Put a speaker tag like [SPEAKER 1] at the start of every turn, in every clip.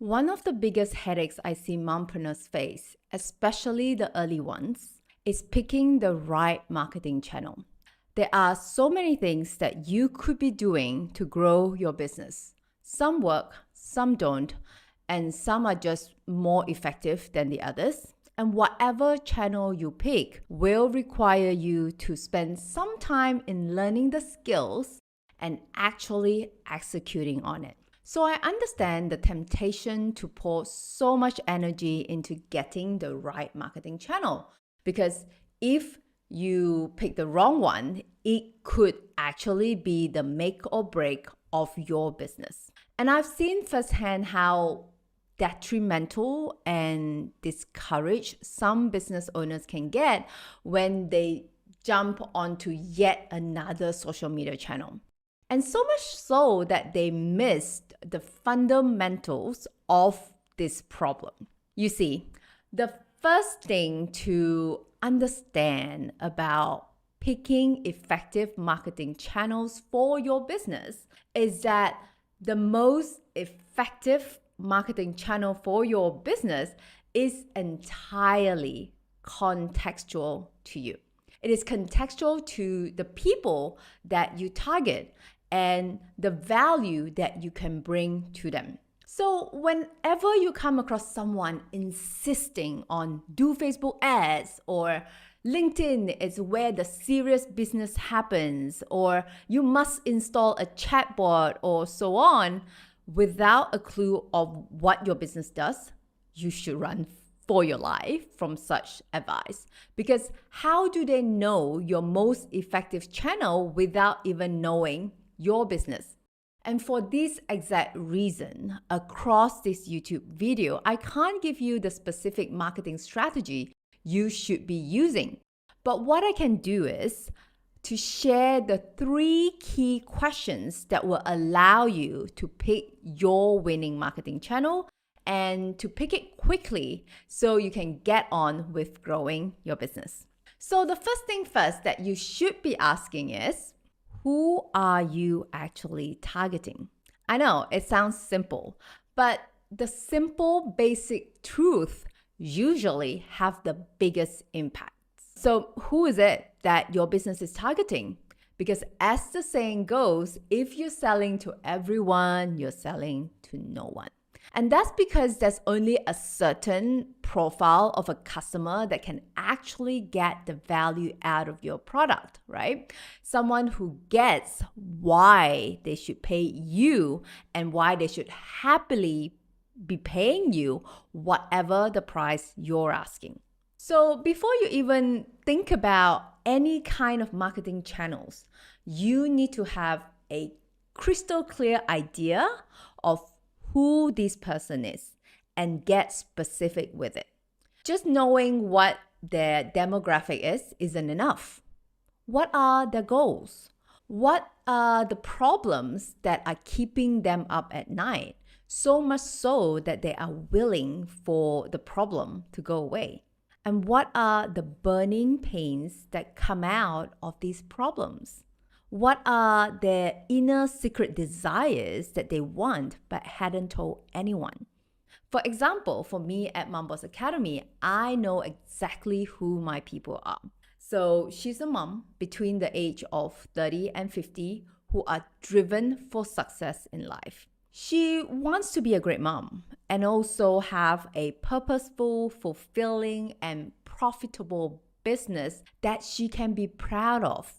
[SPEAKER 1] One of the biggest headaches I see mompreneurs face, especially the early ones, is picking the right marketing channel. There are so many things that you could be doing to grow your business. Some work, some don't, and some are just more effective than the others. And whatever channel you pick will require you to spend some time in learning the skills and actually executing on it. So I understand the temptation to pour so much energy into getting the right marketing channel, because if you pick the wrong one, it could actually be the make or break of your business. And I've seen firsthand how detrimental and discouraged some business owners can get when they jump onto yet another social media channel. And so much so that they missed the fundamentals of this problem. You see, the first thing to understand about picking effective marketing channels for your business is that the most effective marketing channel for your business is entirely contextual to you. It is contextual to the people that you target and the value that you can bring to them. So whenever you come across someone insisting on do Facebook ads, or LinkedIn is where the serious business happens, or you must install a chatbot or so on, without a clue of what your business does, you should run for your life from such advice. Because how do they know your most effective channel without even knowing your business? And for this exact reason, across this YouTube video, I can't give you the specific marketing strategy you should be using. But what I can do is to share the 3 key questions that will allow you to pick your winning marketing channel and to pick it quickly so you can get on with growing your business. So the first thing first that you should be asking is, who are you actually targeting? I know it sounds simple, but the simple basic truth usually have the biggest impact. So who is it that your business is targeting? Because as the saying goes, if you're selling to everyone, you're selling to no one. And that's because there's only a certain profile of a customer that can actually get the value out of your product, right? Someone who gets why they should pay you and why they should happily be paying you whatever the price you're asking. So before you even think about any kind of marketing channels, you need to have a crystal clear idea of who this person is and get specific with it. Just knowing what their demographic is isn't enough. What are their goals? What are the problems that are keeping them up at night? So much so that they are willing for the problem to go away. And what are the burning pains that come out of these problems? What are their inner secret desires that they want but hadn't told anyone? For example, for me at Momboss Academy, I know exactly who my people are. So she's a mom between the age of 30 and 50 who are driven for success in life. She wants to be a great mom and also have a purposeful, fulfilling, and profitable business that she can be proud of.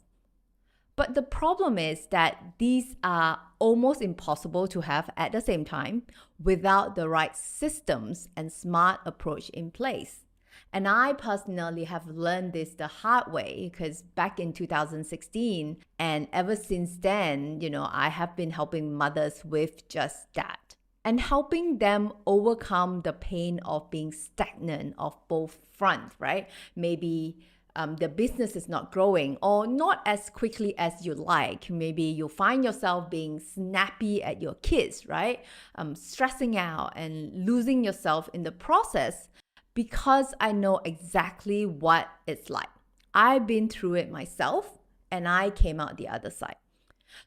[SPEAKER 1] But the problem is that these are almost impossible to have at the same time without the right systems and smart approach in place. And I personally have learned this the hard way, because back in 2016 and ever since then, I have been helping mothers with just that and helping them overcome the pain of being stagnant of both fronts, right? Maybe the business is not growing or not as quickly as you like. Maybe you find yourself being snappy at your kids, right? Stressing out and losing yourself in the process, because I know exactly what it's like. I've been through it myself and I came out the other side.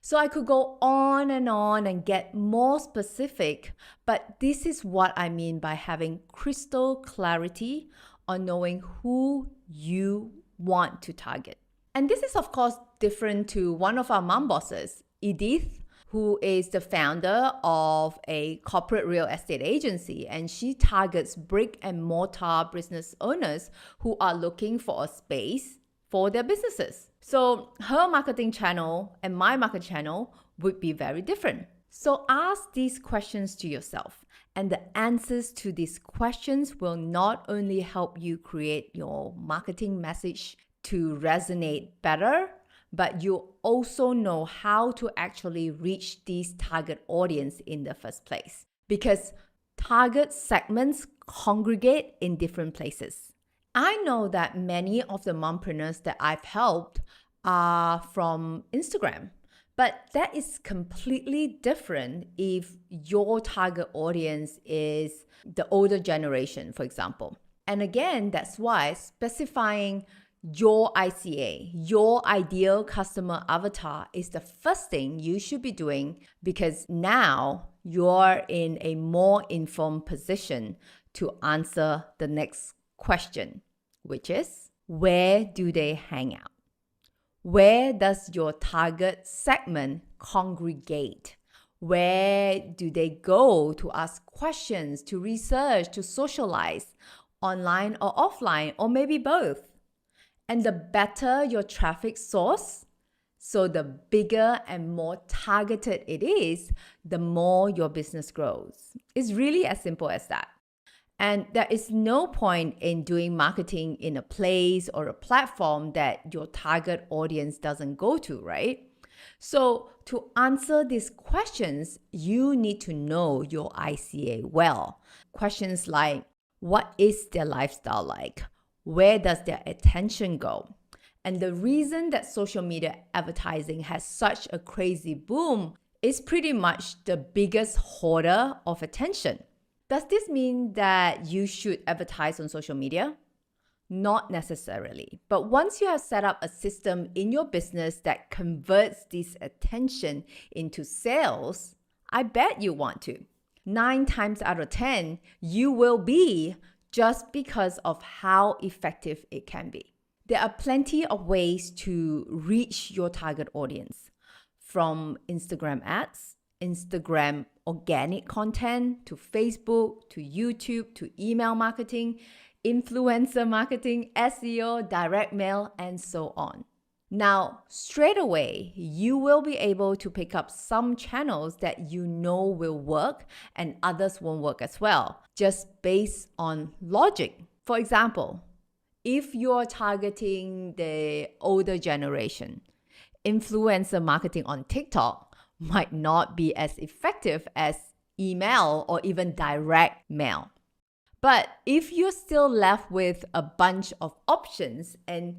[SPEAKER 1] So I could go on and get more specific, but this is what I mean by having crystal clarity on knowing who you want to target. And this is, of course, different to one of our mom bosses, Edith, who is the founder of a corporate real estate agency. And she targets brick and mortar business owners who are looking for a space for their businesses. So her marketing channel and my marketing channel would be very different. So ask these questions to yourself, and the answers to these questions will not only help you create your marketing message to resonate better, but you also know how to actually reach these target audience in the first place. Because target segments congregate in different places. I know that many of the mompreneurs that I've helped are from Instagram, but that is completely different if your target audience is the older generation, for example. And again, that's why specifying your ICA, your ideal customer avatar, is the first thing you should be doing, because now you're in a more informed position to answer the next question, which is, where do they hang out? Where does your target segment congregate? Where do they go to ask questions, to research, to socialize, online or offline, or maybe both? And the better your traffic source, so the bigger and more targeted it is, the more your business grows. It's really as simple as that. And there is no point in doing marketing in a place or a platform that your target audience doesn't go to, right? So to answer these questions, you need to know your ICA well. Questions like, what is their lifestyle like? Where does their attention go? And the reason that social media advertising has such a crazy boom is pretty much the biggest hoarder of attention. Does this mean that you should advertise on social media? Not necessarily. But once you have set up a system in your business that converts this attention into sales, I bet you want to. 9 times out of 10, you will be, just because of how effective it can be. There are plenty of ways to reach your target audience, from Instagram ads, Instagram organic content, to Facebook, to YouTube, to email marketing, influencer marketing, SEO, direct mail, and so on. Now, straight away, you will be able to pick up some channels that you know will work and others won't work as well, just based on logic. For example, if you're targeting the older generation, influencer marketing on TikTok might not be as effective as email or even direct mail. But if you're still left with a bunch of options and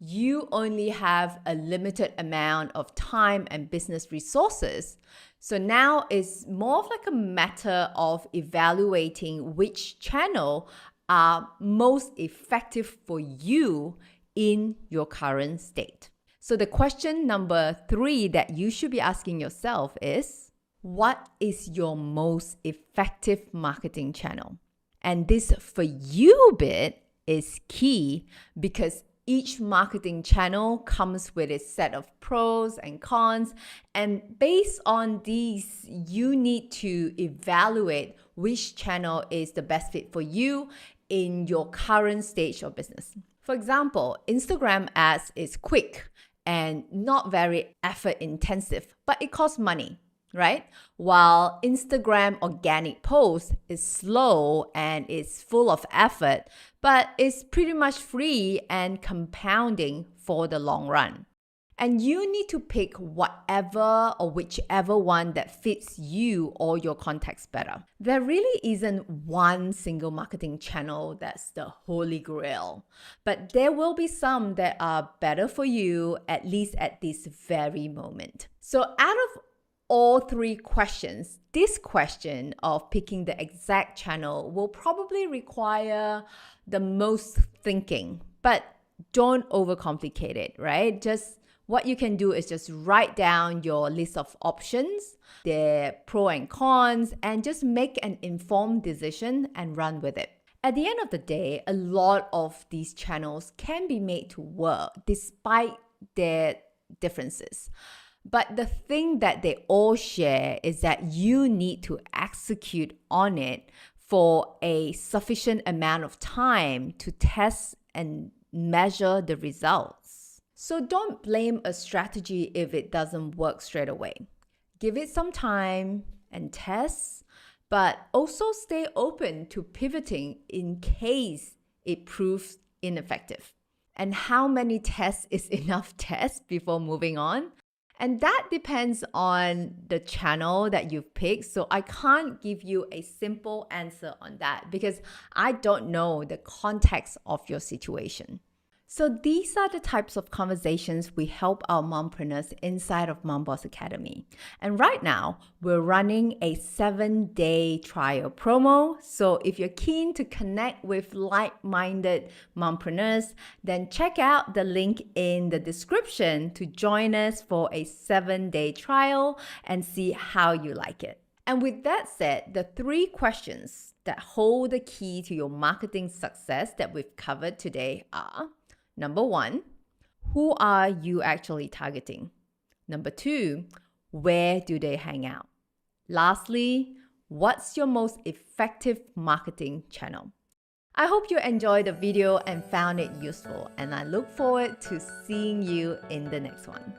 [SPEAKER 1] you only have a limited amount of time and business resources, so now it's more of like a matter of evaluating which channel are most effective for you in your current state. So the question number 3 that you should be asking yourself is, what is your most effective marketing channel? And this for you bit is key, because each marketing channel comes with its set of pros and cons. And based on these, you need to evaluate which channel is the best fit for you in your current stage of business. For example, Instagram ads is quick and not very effort intensive, but it costs money, right? While Instagram organic post is slow and it's full of effort, but it's pretty much free and compounding for the long run. And you need to pick whatever or whichever one that fits you or your context better. There really isn't one single marketing channel that's the holy grail, but there will be some that are better for you, at least at this very moment. So out of all 3 questions, this question of picking the exact channel will probably require the most thinking, but don't overcomplicate it, right? Just what you can do is just write down your list of options, their pros and cons, and just make an informed decision and run with it. At the end of the day, a lot of these channels can be made to work despite their differences. But the thing that they all share is that you need to execute on it for a sufficient amount of time to test and measure the results. So don't blame a strategy if it doesn't work straight away. Give it some time and test, but also stay open to pivoting in case it proves ineffective. And how many tests is enough tests before moving on? And that depends on the channel that you've picked. So I can't give you a simple answer on that because I don't know the context of your situation. So these are the types of conversations we help our mompreneurs inside of Mom Boss Academy. And right now, we're running a 7-day trial promo. So if you're keen to connect with like-minded mompreneurs, then check out the link in the description to join us for a 7-day trial and see how you like it. And with that said, the 3 questions that hold the key to your marketing success that we've covered today are: Number 1, who are you actually targeting? Number 2, where do they hang out? Lastly, what's your most effective marketing channel? I hope you enjoyed the video and found it useful, and I look forward to seeing you in the next one.